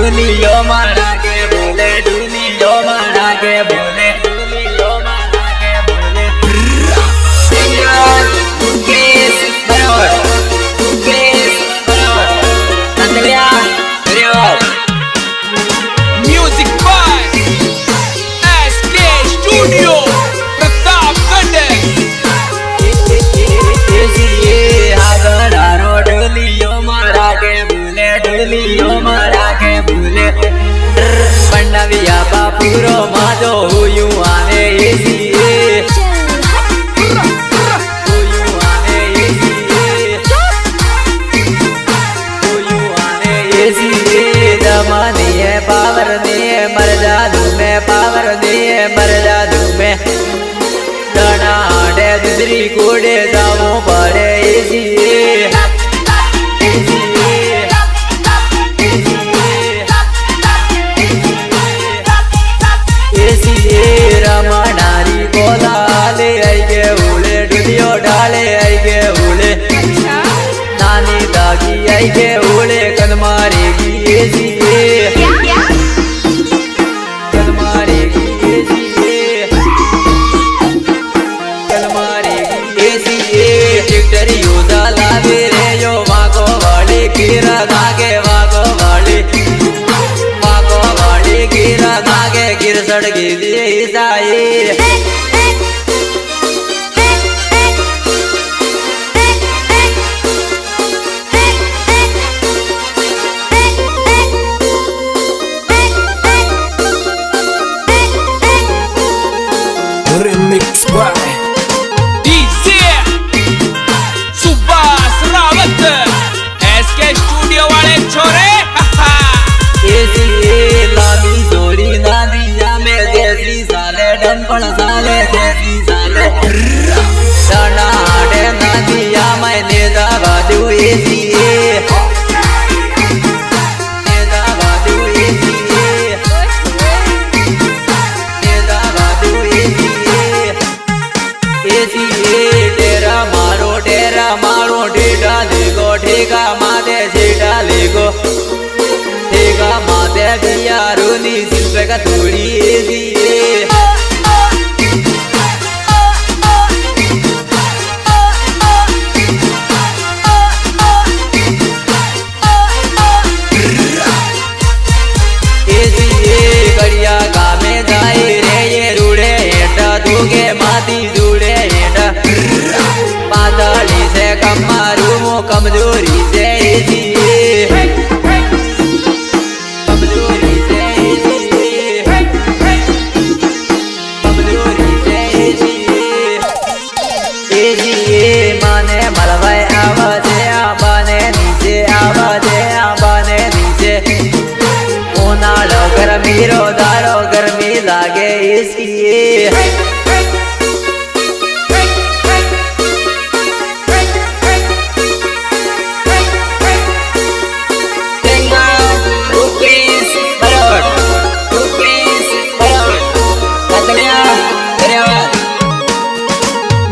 डुलियो मारा के बोले डुलियो मारा के बोले डुलियो मारा के बोले सिंगर केस बराबर नंदलिया धन्यवाद music by SK studio Pratapgarh डुलियो मारा के बोले डुलियो मारा के बोले पंडविया बापूरो माधो हुयू आने पावर दिए मर जादू में पावर दिए मर जादू में डना आडे दूसरी कोडे दावों पड़े रमणारी बोला ले आई के उले डुलियो डाले आई के उले नानी दागी आई के उले कदमारी की गिर सड़की दिए ईसाई Remix by DJ Subhash Rawat SK studio वाले छोरे लामी जोड़ी नादिया में देसी साले डंपण साले देसी साले डना आडे नादिया में नेदा बाजू एसी नेदा बाजू एसी नेदा बाजू एसी तेरा मारो डेटा लेगो ठेका माते जेटा लेगो ठेका माते बिया रोनी सिर्फ का थोड़ी एसी कड़िया कामे जाए रे ये रूढ़े हेटा दूगे माती जूड़े हेटा पाताली से कम मारू मो कमजोरी से एसी कमजोरी से एसी माने मलवाए आवाजे आबाने नीचे गर्मी दारो गर्मी लागे इसलिए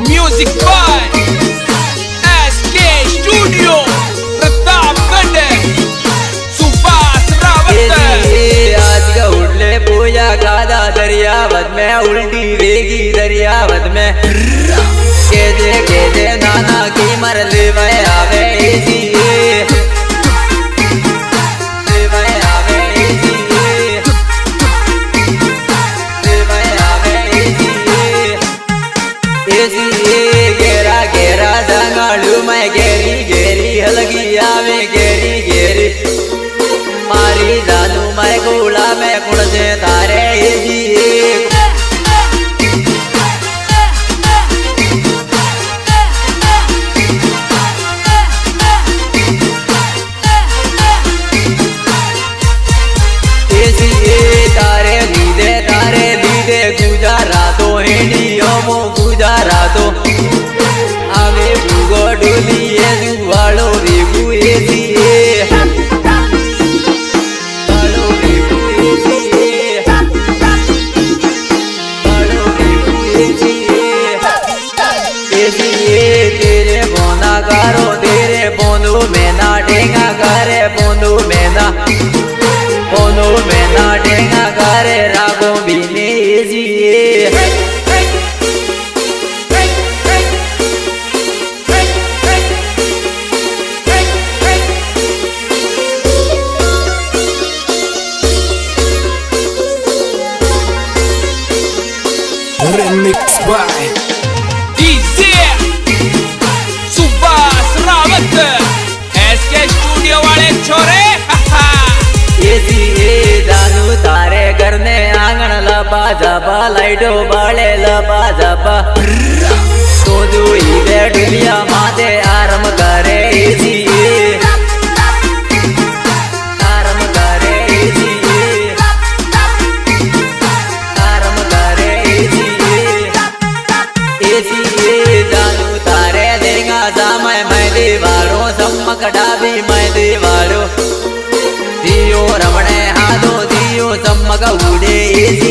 music by SK studio Pratapgarh Subhash Rawat Pooja गादा दरियावत में उल्टी वेगी धबा लाइटो बाले लबा जबा तो दुई बेडलिया माते आराम करे जी आराम करे जी आराम करे जी एसी जानू तारे देगा समय मैं दीवारों सम्मक डाबी मैं दीवारों दियो रमणे हाथों दियो सम्मक उड़े एसी